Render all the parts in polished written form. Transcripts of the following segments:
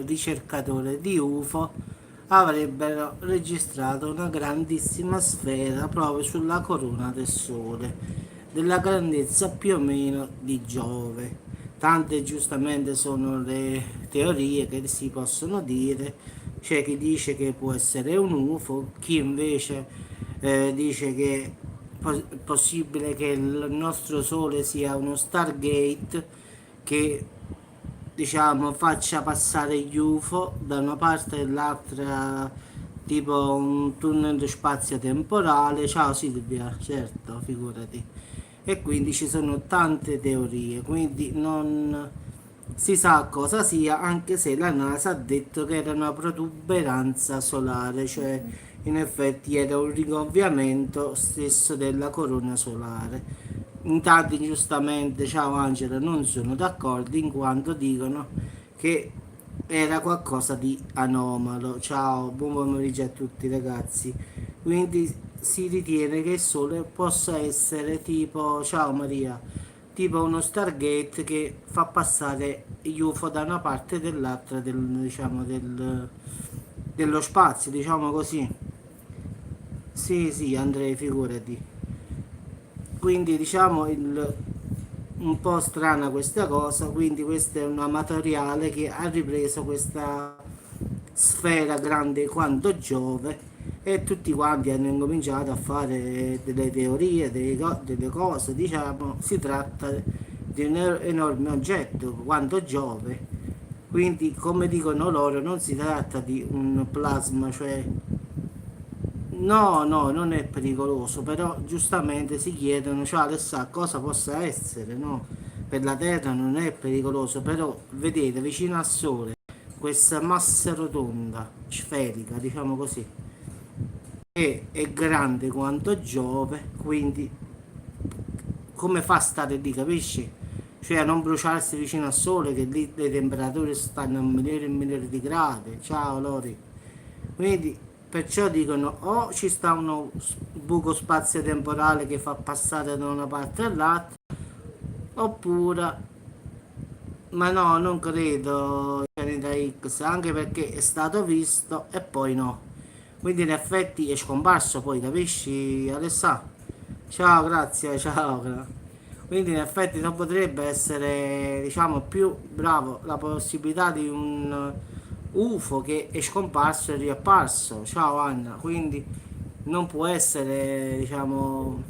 ricercatore di UFO avrebbero registrato una grandissima sfera proprio sulla corona del Sole, della grandezza più o meno di Giove. Tante giustamente sono le teorie che si possono dire, c'è chi dice che può essere un UFO, chi invece dice che è possibile che il nostro Sole sia uno Stargate che diciamo faccia passare gli UFO da una parte all'altra, tipo un tunnel spazio-temporale. Ciao Silvia, certo, figurati. E quindi ci sono tante teorie, quindi non si sa cosa sia, anche se la NASA ha detto che era una protuberanza solare, cioè in effetti era un rigonfiamento stesso della corona solare. Intanto giustamente, ciao Angela, non sono d'accordo in quanto dicono che era qualcosa di anomalo. Ciao, buon pomeriggio a tutti ragazzi. Quindi si ritiene che il Sole possa essere tipo, ciao Maria, tipo uno Stargate che fa passare gli UFO da una parte e dell'altra diciamo, dello spazio, diciamo così. Sì, sì, Andrei, figurati. Quindi diciamo un po' strana questa cosa, quindi questo è un amatoriale che ha ripreso questa sfera grande quanto Giove e tutti quanti hanno incominciato a fare delle teorie, delle cose, diciamo, si tratta di un enorme oggetto quanto Giove, quindi come dicono loro non si tratta di un plasma, cioè no, no, non è pericoloso, però giustamente si chiedono, cioè Alessà, cosa possa essere, no? Per la Terra non è pericoloso, però vedete vicino al Sole questa massa rotonda, sferica, diciamo così, che è grande quanto Giove, quindi come fa a stare lì, capisci? Cioè a non bruciarsi vicino al Sole, che lì le temperature stanno a milioni e milioni di gradi. Ciao Lori. Quindi perciò dicono o ci sta uno buco spazio-temporale che fa passare da una parte all'altra, oppure, ma no, non credo, pianeta X, anche perché è stato visto e poi no. Quindi in effetti è scomparso poi, capisci Alessà? Ciao, grazie, ciao. Quindi in effetti non potrebbe essere, diciamo, più bravo la possibilità di un UFO che è scomparso e riapparso. Ciao Anna, quindi non può essere, diciamo,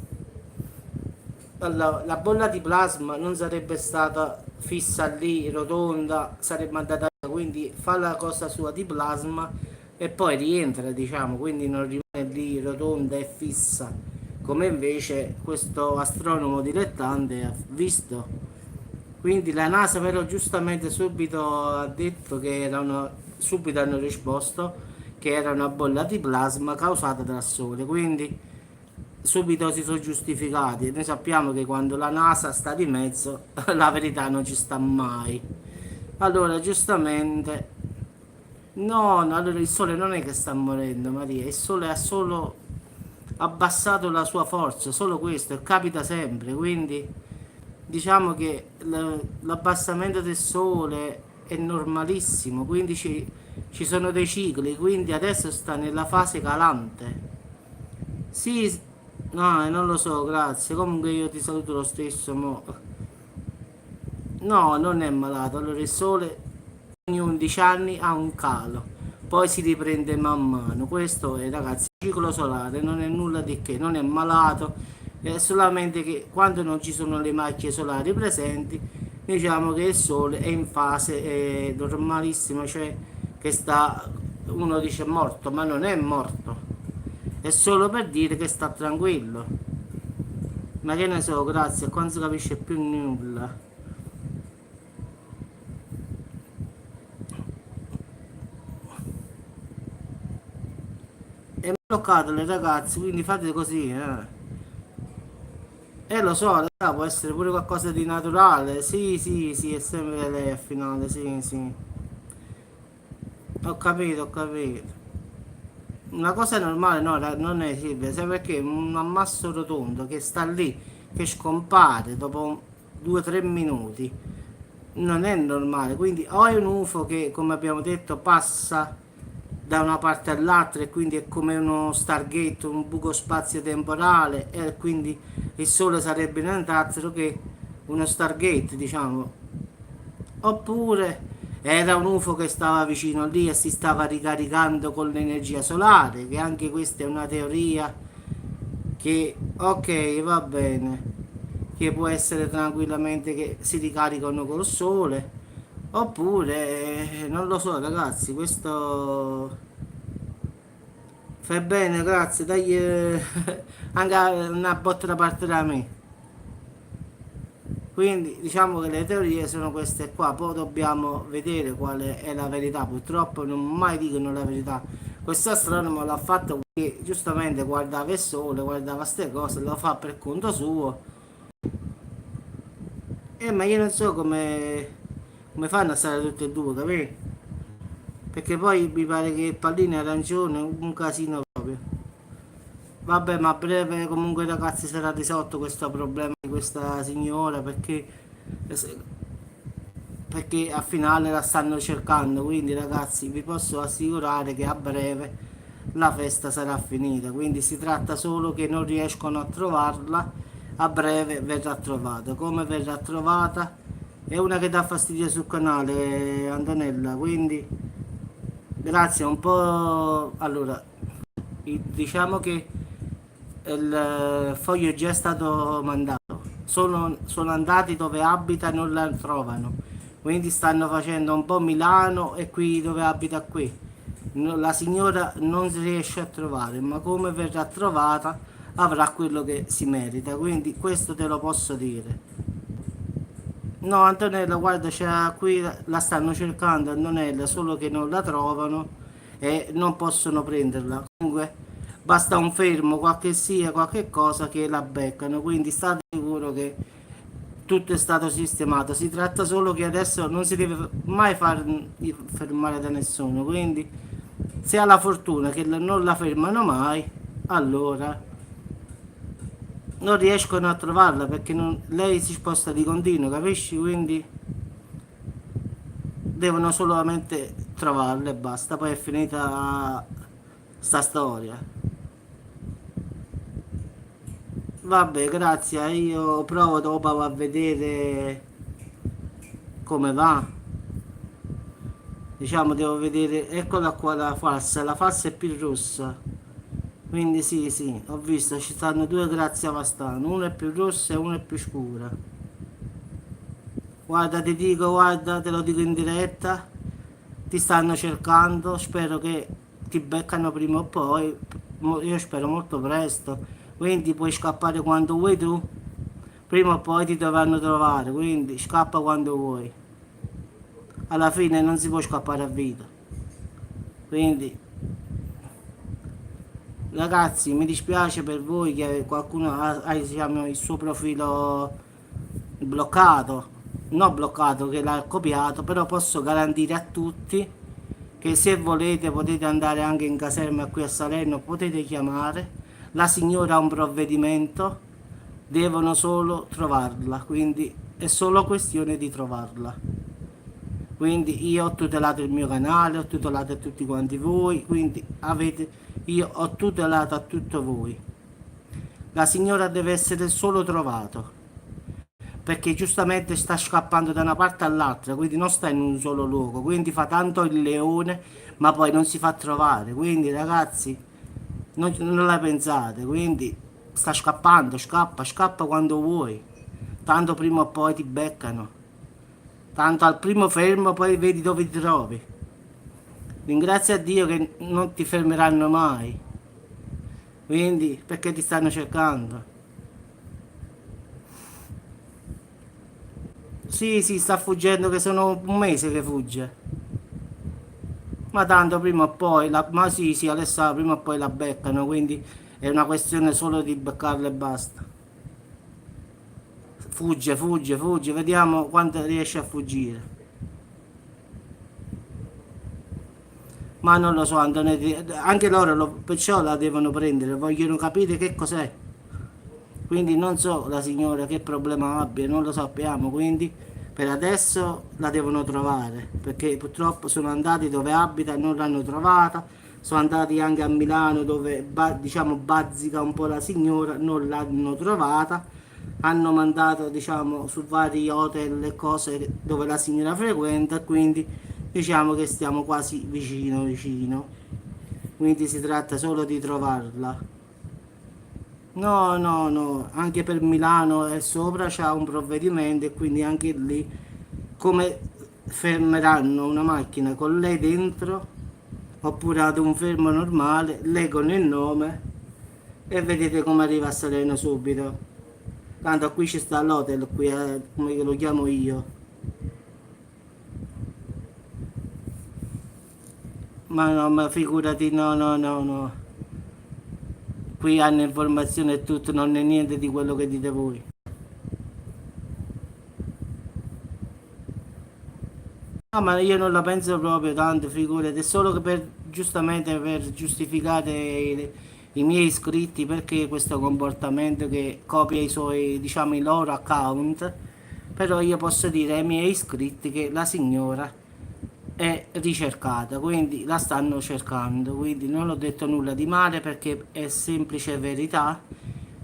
la bolla di plasma non sarebbe stata fissa lì, rotonda, sarebbe andata via, quindi fa la cosa sua di plasma e poi rientra, diciamo, quindi non rimane lì rotonda e fissa, come invece questo astronomo dilettante ha visto. Quindi la NASA però giustamente subito ha detto che subito hanno risposto che era una bolla di plasma causata dal Sole, quindi subito si sono giustificati e noi sappiamo che quando la NASA sta di mezzo la verità non ci sta mai. Allora giustamente no, no, allora il Sole non è che sta morendo Maria, il Sole ha solo abbassato la sua forza, solo questo, e capita sempre, quindi diciamo che l'abbassamento del Sole è normalissimo, quindi ci sono dei cicli, quindi adesso sta nella fase calante. Sì, no, non lo so, grazie. Comunque io ti saluto lo stesso, mo. No, non è malato. Allora il Sole ogni 11 anni ha un calo, poi si riprende man mano. Questo è, ragazzi, il ciclo solare, non è nulla di che, non è malato, è solamente che quando non ci sono le macchie solari presenti, diciamo che il Sole è in fase normalissima, cioè che sta, uno dice morto, ma non è morto, è solo per dire che sta tranquillo. Ma che ne so, grazie, qua non si capisce più nulla. È bloccato le ragazze, quindi fate così, eh. Lo so, raga, può essere pure qualcosa di naturale. Sì, sì, sì, è sempre lei al finale, sì, sì. Ho capito, ho capito. Una cosa normale, no, non è Silvia, sai perché? Un ammasso rotondo che sta lì, che scompare dopo 2-3 minuti. non è normale. Quindi o è un UFO che, come abbiamo detto, passa da una parte all'altra e quindi è come uno Stargate, un buco spazio-temporale, e quindi il Sole sarebbe nient'altro che uno Stargate, diciamo. Oppure era un UFO che stava vicino lì e si stava ricaricando con l'energia solare, che anche questa è una teoria che, ok, va bene, che può essere tranquillamente che si ricaricano col sole, oppure, non lo so ragazzi, questo fai bene, grazie, dai anche una botta da parte da me. Quindi diciamo che le teorie sono queste qua, poi dobbiamo vedere quale è la verità. Purtroppo non mai dicono la verità. Questo astronomo l'ha fatto perché giustamente guardava il sole, guardava queste cose, lo fa per conto suo. Ma io non so come fanno a stare tutti e due, capì? Perché poi mi pare che Pallino ha ragione, un casino proprio. Vabbè, ma a breve comunque ragazzi sarà risolto questo problema di questa signora perché a finale la stanno cercando, quindi ragazzi vi posso assicurare che a breve la festa sarà finita, quindi si tratta solo che non riescono a trovarla, a breve verrà trovata. Come verrà trovata? È una che dà fastidio sul canale, Antonella, quindi grazie un po'. Allora, diciamo che il foglio è già stato mandato, sono andati dove abita e non la trovano, quindi stanno facendo un po' Milano e qui dove abita qui. La signora non si riesce a trovare, ma come verrà trovata avrà quello che si merita, quindi questo te lo posso dire. No, Antonella, guarda, qui la stanno cercando, Antonella, solo che non la trovano e non possono prenderla. Comunque, basta un fermo, qualche sia, qualche cosa che la beccano. Quindi state sicuro che tutto è stato sistemato. Si tratta solo che adesso non si deve mai far fermare da nessuno. Quindi, se ha la fortuna che non la fermano mai, allora non riescono a trovarla perché lei si sposta di continuo, capisci? Quindi devono solamente trovarla e basta, poi è finita sta storia. Vabbè, grazie, io provo dopo a vedere come va. Diciamo, devo vedere, eccola qua la falsa è più rossa. Quindi sì, sì, ho visto, ci stanno due grazie a Vastano, una è più rossa e una è più scura. Guarda, ti dico, guarda, te lo dico in diretta, ti stanno cercando, spero che ti beccano prima o poi, io spero molto presto, quindi puoi scappare quando vuoi tu, prima o poi ti dovranno trovare, quindi scappa quando vuoi, alla fine non si può scappare a vita, quindi ragazzi mi dispiace per voi che qualcuno ha diciamo, il suo profilo bloccato, non bloccato che l'ha copiato, però posso garantire a tutti che se volete potete andare anche in caserma qui a Salerno, potete chiamare, la signora ha un provvedimento, devono solo trovarla, quindi è solo questione di trovarla. Quindi io ho tutelato il mio canale, ho tutelato a tutti quanti voi, quindi io ho tutelato a tutto voi. La signora deve essere solo trovato perché giustamente sta scappando da una parte all'altra, quindi non sta in un solo luogo, quindi fa tanto il leone, ma poi non si fa trovare. Quindi ragazzi, non la pensate, quindi sta scappando, scappa quando vuoi, tanto prima o poi ti beccano, tanto al primo fermo poi vedi dove ti trovi. Ringrazia Dio che non ti fermeranno mai, quindi perché ti stanno cercando. Sì, sì, sta fuggendo che sono un mese che fugge. Ma tanto prima o poi, ma sì, sì, Alessà, prima o poi la beccano, quindi è una questione solo di beccarla e basta. Fugge, vediamo quanto riesce a fuggire. Ma non lo so, Antonetti, anche loro perciò la devono prendere, vogliono capire che cos'è. Quindi non so la signora che problema abbia, non lo sappiamo, quindi per adesso la devono trovare, perché purtroppo sono andati dove abita e non l'hanno trovata, sono andati anche a Milano dove diciamo bazzica un po' la signora, non l'hanno trovata, hanno mandato diciamo su vari hotel e cose dove la signora frequenta, quindi diciamo che stiamo quasi vicino vicino, quindi si tratta solo di trovarla. No, no, no, anche per Milano e sopra c'ha un provvedimento e quindi anche lì come fermeranno una macchina con lei dentro oppure ad un fermo normale, leggono il nome e vedete come arriva a Salerno subito. Tanto qui ci sta l'hotel, qui come lo chiamo io. Ma no, ma figurati, no, no, no, no. Qui hanno informazione e tutto, non è niente di quello che dite voi. No, ma io non la penso proprio tanto, figurati, è solo che per, giustamente per giustificare i miei iscritti perché questo comportamento che copia i suoi, diciamo, i loro account, però io posso dire ai miei iscritti che la signora è ricercata, quindi la stanno cercando, quindi non ho detto nulla di male perché è semplice verità,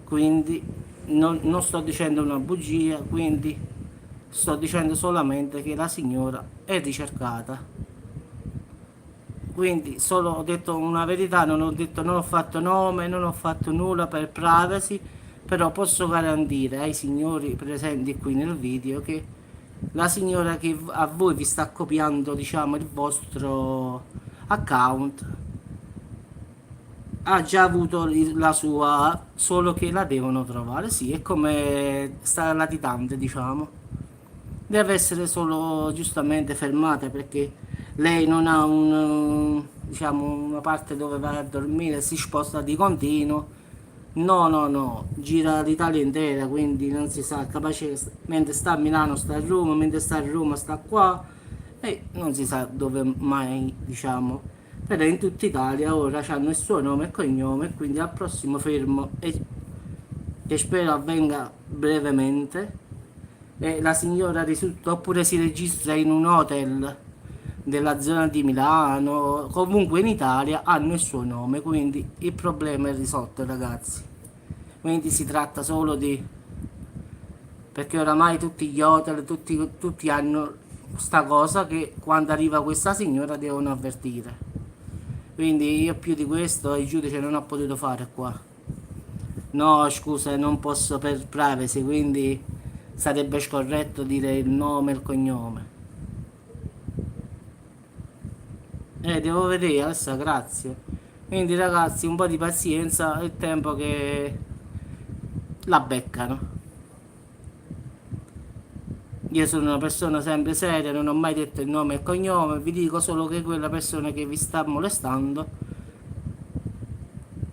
quindi non sto dicendo una bugia, quindi sto dicendo solamente che la signora è ricercata. Quindi solo ho detto una verità, non ho detto, non ho fatto nome, non ho fatto nulla per privacy, però posso garantire ai signori presenti qui nel video che la signora che a voi vi sta copiando, diciamo, il vostro account ha già avuto la sua, solo che la devono trovare. Sì, è come sta latitante, diciamo. Deve essere solo giustamente fermata perché lei non ha diciamo, una parte dove va a dormire, si sposta di continuo. No, no, no, gira l'Italia intera, quindi non si sa, capace che mentre sta a Milano sta a Roma, mentre sta a Roma sta qua e non si sa dove mai, diciamo. Però in tutta Italia ora hanno il suo nome e cognome, quindi al prossimo fermo, e che spero avvenga brevemente, e la signora risulta oppure si registra in un hotel della zona di Milano, comunque in Italia hanno il suo nome, quindi il problema è risolto ragazzi. Quindi si tratta solo di, perché oramai tutti gli hotel, tutti hanno sta cosa che quando arriva questa signora devono avvertire. Quindi io più di questo il giudice non ho potuto fare qua. No, scusa, non posso per privacy, quindi sarebbe scorretto dire il nome e il cognome. Devo vedere adesso, grazie. Quindi ragazzi, un po' di pazienza, è il tempo che la beccano. Io sono una persona sempre seria, non ho mai detto il nome e il cognome, vi dico solo che quella persona che vi sta molestando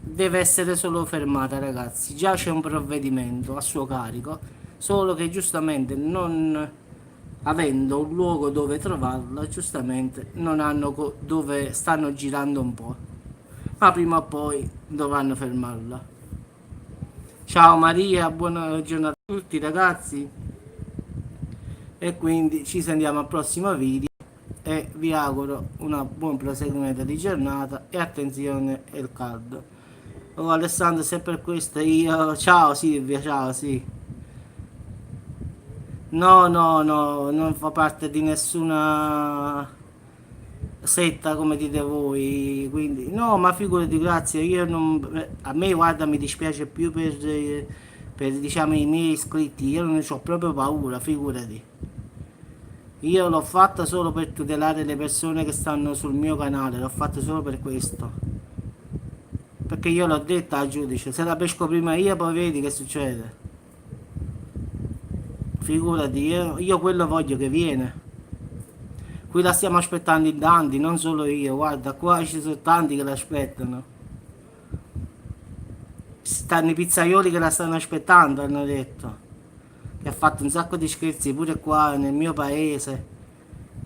deve essere solo fermata, ragazzi. Già c'è un provvedimento a suo carico, solo che giustamente non avendo un luogo dove trovarla, giustamente non hanno dove stanno girando un po', ma prima o poi dovranno fermarla. Ciao Maria, buona giornata a tutti ragazzi e quindi ci sentiamo al prossimo video e vi auguro un buon proseguimento di giornata e attenzione al caldo. Oh Alessandro, se per questo io... Ciao Silvia, ciao, sì. No, no, no, non fa parte di nessuna setta come dite voi, quindi no, ma figurati, grazie, io non, a me guarda mi dispiace più per diciamo i miei iscritti, io non ne ho proprio paura, figurati. Io l'ho fatta solo per tutelare le persone che stanno sul mio canale, l'ho fatto solo per questo. Perché io l'ho detto al giudice, se la pesco prima io poi vedi che succede. Figurati, io quello voglio che viene. Qui la stiamo aspettando in tanti, non solo io, guarda, qua ci sono tanti che l'aspettano. Stanno i pizzaioli che la stanno aspettando, hanno detto. Che ha fatto un sacco di scherzi pure qua nel mio paese.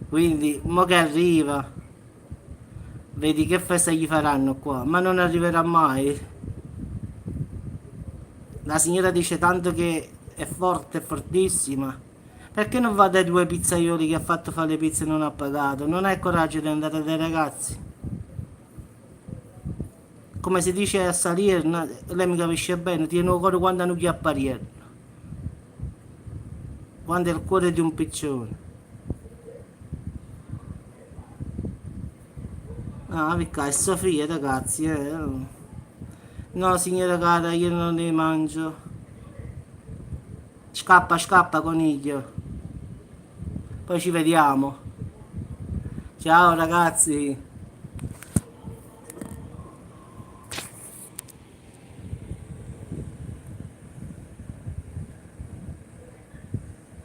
Quindi, mo che arriva, vedi che festa gli faranno qua, ma non arriverà mai. La signora dice tanto che è forte, è fortissima. Perché non va dai due pizzaioli che ha fatto fare le pizze e non ha pagato? Non hai coraggio di andare dai ragazzi? Come si dice a salire, lei mi capisce bene, tiene il cuore quando hanno chi appariere. Quando è il cuore di un piccione. Ah, perché è Sofia, ragazzi, No, signora cara, io non ne mangio. Scappa, scappa, coniglio. Poi ci vediamo. Ciao, ragazzi.